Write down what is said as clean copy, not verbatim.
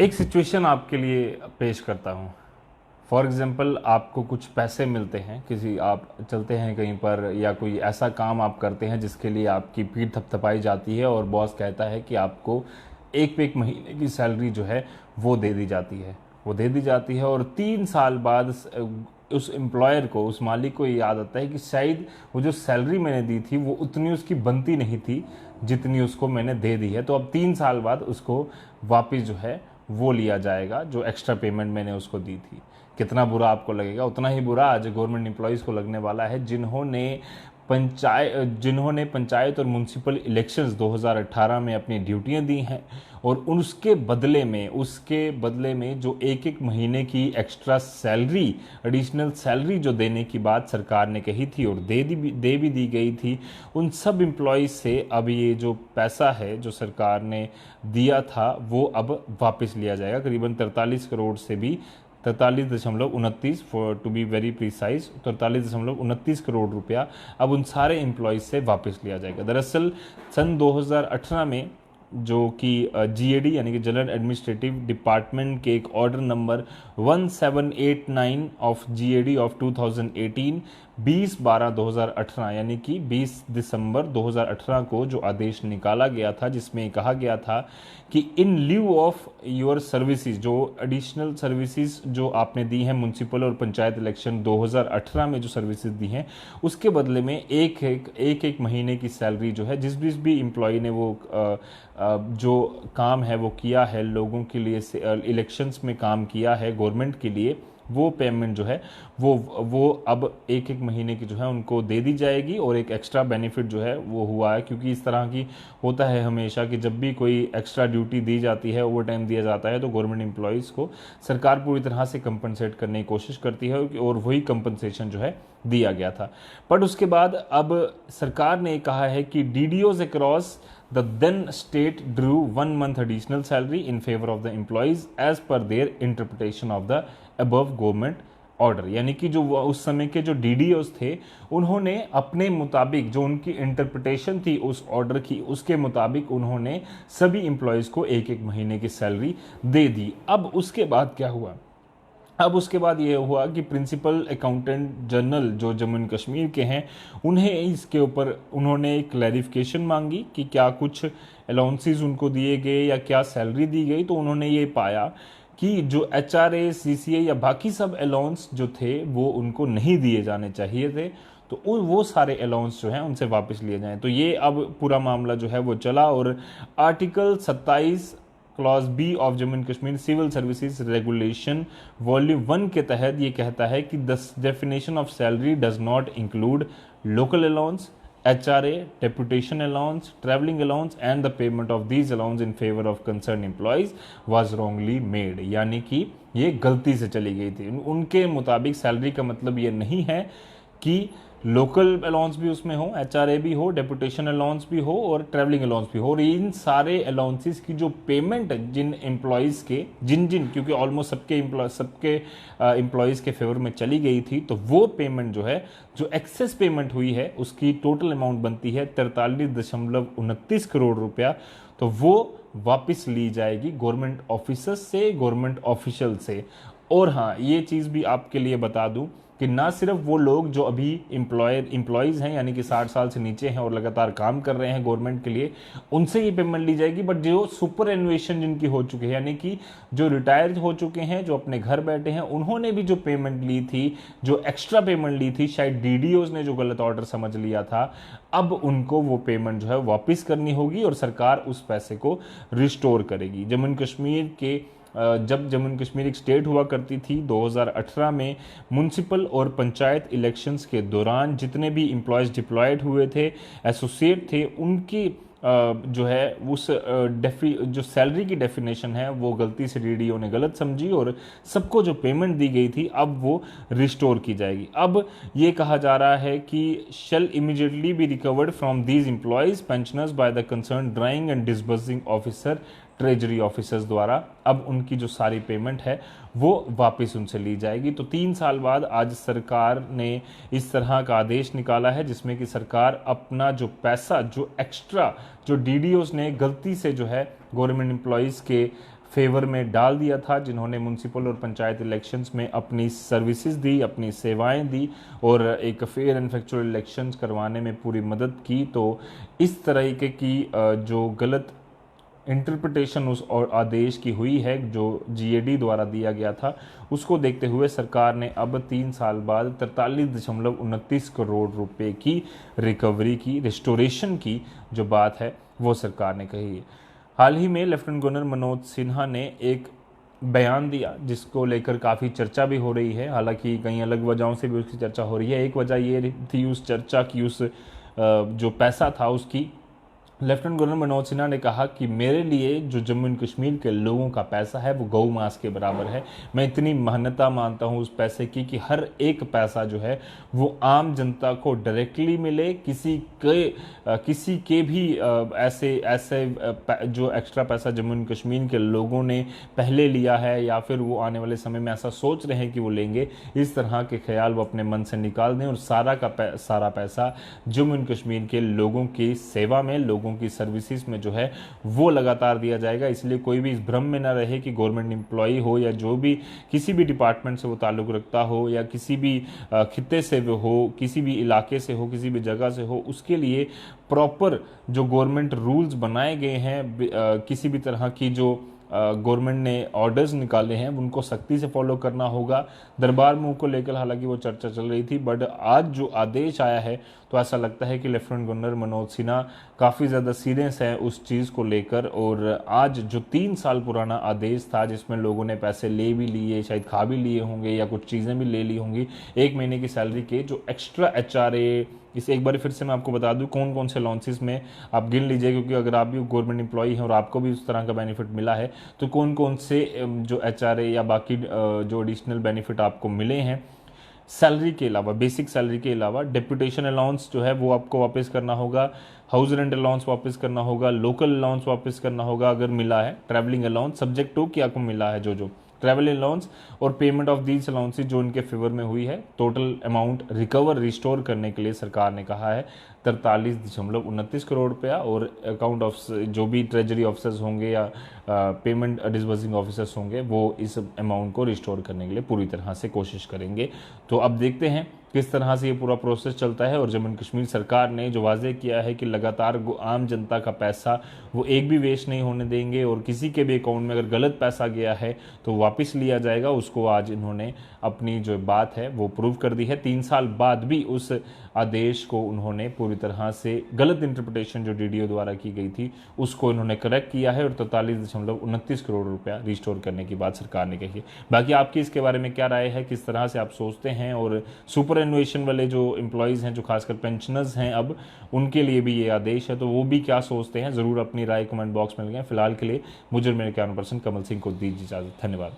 एक सिचुएशन आपके लिए पेश करता हूँ। फॉर एग्ज़ाम्पल आपको कुछ पैसे मिलते हैं, किसी आप चलते हैं कहीं पर या कोई ऐसा काम आप करते हैं जिसके लिए आपकी पीठ थपथपाई जाती है और बॉस कहता है कि आपको एक पे एक महीने की सैलरी जो है वो दे दी जाती है। वो दे दी जाती है और 3 साल बाद उस एम्प्लॉयर को, उस मालिक को ये याद आता है कि शायद वो जो सैलरी मैंने दी थी वो उतनी उसकी बनती नहीं थी जितनी उसको मैंने दे दी है। तो अब 3 साल बाद उसको वापस जो है वो लिया जाएगा जो एक्स्ट्रा पेमेंट मैंने उसको दी थी। कितना बुरा आपको लगेगा, उतना ही बुरा आज गवर्नमेंट एम्प्लॉयज़ को लगने वाला है जिन्होंने पंचायत और म्यूनसिपल इलेक्शंस 2018 में अपनी ड्यूटियां दी हैं और उसके बदले में जो एक एक महीने की एक्स्ट्रा सैलरी, एडिशनल सैलरी जो देने की बात सरकार ने कही थी और दे भी दी गई थी, उन सब एम्प्लॉयज़ से अब ये जो पैसा है जो सरकार ने दिया था वो अब वापस लिया जाएगा। करीबन 43 करोड़ से भी 43.29, for to be very precise 43.29 crore रुपया अब उन सारे एम्प्लॉयज़ से वापस लिया जाएगा। दरअसल सन 2018 में जो कि जीएडी यानी कि जनरल एडमिनिस्ट्रेटिव डिपार्टमेंट के एक order number 1789 of GAD of 2018 20/12/2018 यानी कि 20 दिसंबर 2018 को जो आदेश निकाला गया था जिसमें कहा गया था कि इन ल्यू ऑफ योर सर्विसेज, जो एडिशनल सर्विसेज जो आपने दी हैं म्यूनसिपल और पंचायत इलेक्शन 2018 में जो सर्विसेज दी हैं उसके बदले में एक महीने की सैलरी जो है जिस भी एम्प्लॉय ने वो जो काम है वो किया है लोगों के लिए, इलेक्शंस में काम किया है गवर्नमेंट के लिए, वो पेमेंट जो है वो अब एक एक महीने की जो है उनको दे दी जाएगी। और एक एक्स्ट्रा बेनिफिट जो है वो हुआ है, क्योंकि इस तरह की होता है हमेशा कि जब भी कोई एक्स्ट्रा ड्यूटी दी जाती है, ओवर टाइम दिया जाता है, तो गवर्नमेंट एम्प्लॉयज़ को सरकार पूरी तरह से कंपनसेट करने की कोशिश करती है और वही कंपनसेशन जो है दिया गया था। बट उसके बाद अब सरकार ने कहा है कि डीडीओज across the then state drew 1 month additional salary in favor of the employees as per their interpretation of the above government order. यानी कि जो उस समय के जो डीडीओज थे उन्होंने अपने मुताबिक जो उनकी इंटरप्रिटेशन थी उस ऑर्डर की, उसके मुताबिक उन्होंने सभी एम्प्लॉयज़ को एक एक महीने की सैलरी दे दी। अब उसके बाद क्या हुआ? अब उसके बाद ये हुआ कि प्रिंसिपल अकाउंटेंट जनरल जो जम्मू एंड कश्मीर के हैं उन्हें इसके ऊपर उन्होंने एक क्लैरिफिकेशन मांगी कि क्या कुछ अलाउंसेस उनको दिए गए या क्या सैलरी दी गई। तो उन्होंने ये पाया कि जो एचआरए, सीसीए या बाकी सब अलाउंस जो थे वो उनको नहीं दिए जाने चाहिए थे, तो वो सारे अलाउंस जो हैं उनसे वापस लिए जाएं। तो ये अब पूरा मामला जो है वो चला और article 27 clause B of Jammu and Kashmir civil services regulation volume 1 के तहत ये कहता है कि the definition of salary does not include local allowance, HRA, deputation allowance, traveling allowance and the payment of these allowance in favor of concerned employees was wrongly made। यानी कि ये गलती से चली गई थी। उनके मुताबिक सैलरी का मतलब ये नहीं है कि लोकल अलाउंस भी उसमें हो, HRA भी हो, डेपुटेशन अलाउंस भी हो और ट्रैवलिंग अलाउंस भी हो। और इन सारे अलाउंसेस की जो पेमेंट जिन एम्प्लॉयज़ के क्योंकि ऑलमोस्ट सबके एम्प्लॉयज़ के फेवर में चली गई थी, तो वो पेमेंट जो है, जो एक्सेस पेमेंट हुई है उसकी टोटल अमाउंट बनती है 43.29 करोड़ रुपया। तो वो वापस ली जाएगी गवर्नमेंट ऑफिसर्स से, गवर्नमेंट ऑफिशियल से। और हाँ, ये चीज़ भी आपके लिए बता दूं कि ना सिर्फ वो लोग जो अभी एम्प्लॉयज़ हैं यानी कि 60 साल से नीचे हैं और लगातार काम कर रहे हैं गवर्नमेंट के लिए, उनसे ये पेमेंट ली जाएगी, बट जो सुपर एनुएशन जिनकी हो चुके हैं यानी कि जो रिटायर हो चुके हैं, जो अपने घर बैठे हैं, उन्होंने भी जो पेमेंट ली थी, जो एक्स्ट्रा पेमेंट ली थी, शायद डीडीओज ने जो गलत ऑर्डर समझ लिया था, अब उनको वो पेमेंट जो है वापस करनी होगी और सरकार उस पैसे को रिस्टोर करेगी। जम्मू एंड कश्मीर के जब जम्मू एंड कश्मीर एक स्टेट हुआ करती थी 2018 में म्यूनसिपल और पंचायत इलेक्शंस के दौरान जितने भी एम्प्लॉयज़ डिप्लॉयड हुए थे, एसोसिएट थे, उनकी जो है उस जो सैलरी की डेफिनेशन है वो गलती से डीडीओ ने गलत समझी और सबको जो पेमेंट दी गई थी अब वो रिस्टोर की जाएगी। अब ये कहा जा रहा है कि shall immediately be recovered from these employees pensioners by the concern drawing and disbursing officer, treasury officers द्वारा अब उनकी जो सारी पेमेंट है वो वापस उनसे ली जाएगी। तो 3 साल बाद आज सरकार ने इस तरह का आदेश निकाला है जिसमें कि सरकार अपना जो पैसा, जो एक्स्ट्रा जो डीडीओज ने गलती से जो है गवर्नमेंट एम्प्लॉयज़ के फेवर में डाल दिया था, जिन्होंने म्यूनसिपल और पंचायत इलेक्शंस में अपनी सर्विसेज दी, अपनी सेवाएं दी और एक फेयर एंड फैक्चुअल इलेक्शंस करवाने में पूरी मदद की। तो इस तरीके की जो गलत इंटरप्रिटेशन उस और आदेश की हुई है जो जीएडी द्वारा दिया गया था, उसको देखते हुए सरकार ने अब 3 साल बाद 43.29 करोड़ रुपए की रिकवरी की, रिस्टोरेशन की जो बात है वो सरकार ने कही है। हाल ही में लेफ्टिनेंट गवर्नर मनोज सिन्हा ने एक बयान दिया जिसको लेकर काफ़ी चर्चा भी हो रही है, हालांकि कई अलग वजहों से भी उसकी चर्चा हो रही है। एक वजह ये थी उस चर्चा की, उस जो पैसा था उसकी, लेफ्टिनेंट गवर्नर मनोज सिन्हा ने कहा कि मेरे लिए जो जम्मू एंड कश्मीर के लोगों का पैसा है वो गौ मांस के बराबर है। मैं इतनी महत्ता मानता हूँ उस पैसे की कि हर एक पैसा जो है वो आम जनता को डायरेक्टली मिले, किसी के भी ऐसे जो एक्स्ट्रा पैसा जम्मू एंड कश्मीर के लोगों ने पहले लिया है या फिर वो आने वाले समय में ऐसा सोच रहे हैं कि वो लेंगे, इस तरह के ख्याल वो अपने मन से निकाल दें और सारा पैसा जम्मू एंड कश्मीर के लोगों की सेवा में, लोगों की सर्विसेज में जो है वो लगातार दिया जाएगा। इसलिए कोई भी इस भ्रम में ना रहे कि गवर्नमेंट एम्प्लॉय हो या जो भी किसी भी डिपार्टमेंट से वो ताल्लुक रखता हो या किसी भी खित्ते से वो हो, किसी भी इलाके से हो, किसी भी जगह से हो, उसके लिए प्रॉपर जो गवर्नमेंट रूल्स बनाए गए हैं, किसी भी तरह की जो गवर्नमेंट ने ऑर्डर्स निकाले हैं उनको सख्ती से फॉलो करना होगा। दरबार मूव को लेकर हालांकि वो चर्चा चल रही थी, बट आज जो आदेश आया है तो ऐसा लगता है कि लेफ्टिनेंट गवर्नर मनोज सिन्हा काफ़ी ज़्यादा सीरियस है उस चीज़ को लेकर। और आज जो 3 साल पुराना आदेश था जिसमें लोगों ने पैसे ले भी लिए, शायद खा भी लिए होंगे या कुछ चीज़ें भी ले ली होंगी, 1 महीने की सैलरी के जो एक्स्ट्रा एचआरए, इसे एक बार फिर से मैं आपको बता दूं कौन कौन से लॉन्चेस में आप गिन लीजिए, क्योंकि अगर आप भी गवर्नमेंट एम्प्लॉई हैं और आपको भी उस तरह का बेनिफिट मिला है तो कौन कौन से जो एचआरए या बाकी जो एडिशनल बेनिफिट आपको मिले हैं सैलरी के अलावा, बेसिक सैलरी के अलावा। डेपुटेशन अलाउंस जो है वो आपको वापस करना होगा, हाउस रेंट अलाउंस वापस करना होगा, लोकल अलाउंस वापस करना होगा अगर मिला है, ट्रैवलिंग अलाउंस सब्जेक्ट टू कि आपको मिला है जो ट्रैवल अलाउंस, और पेमेंट ऑफ दीज अलाउंसेज जो उनके फेवर में हुई है, टोटल अमाउंट रिस्टोर करने के लिए सरकार ने कहा है 43.29 करोड़ रुपया। और अकाउंट ऑफ जो भी ट्रेजरी ऑफिसर्स होंगे या पेमेंट डिसबर्सिंग ऑफिसर्स होंगे वो इस अमाउंट को रिस्टोर करने के लिए पूरी तरह से कोशिश करेंगे। तो अब देखते हैं किस तरह से ये पूरा प्रोसेस चलता है। और जम्मू कश्मीर सरकार ने जो वाजे किया है कि लगातार आम जनता का पैसा वो एक भी वेस्ट नहीं होने देंगे और किसी के भी अकाउंट में अगर गलत पैसा गया है तो वापस लिया जाएगा, उसको आज इन्होंने अपनी जो बात है वो प्रूव कर दी है। 3 साल बाद भी उस आदेश को उन्होंने पूरी तरह से गलत इंटरप्रिटेशन जो डीडीओ द्वारा की गई थी उसको इन्होंने करेक्ट किया है और 43.29 करोड़ रुपया रिस्टोर करने की बात सरकार ने कही है। बाकी आपकी इसके बारे में क्या राय है, किस तरह से आप सोचते हैं? और सुपर एनुएशन वाले जो एम्प्लॉयज़ हैं, जो खासकर पेंशनर्स हैं, अब उनके लिए भी ये आदेश है, तो वो भी क्या सोचते हैं? ज़रूर अपनी राय कमेंट बॉक्स में लगाएं। फिलहाल के लिए मुझे और मेरे कैमरा पर्सन कमल सिंह को दीजिए इजाज़त। धन्यवाद।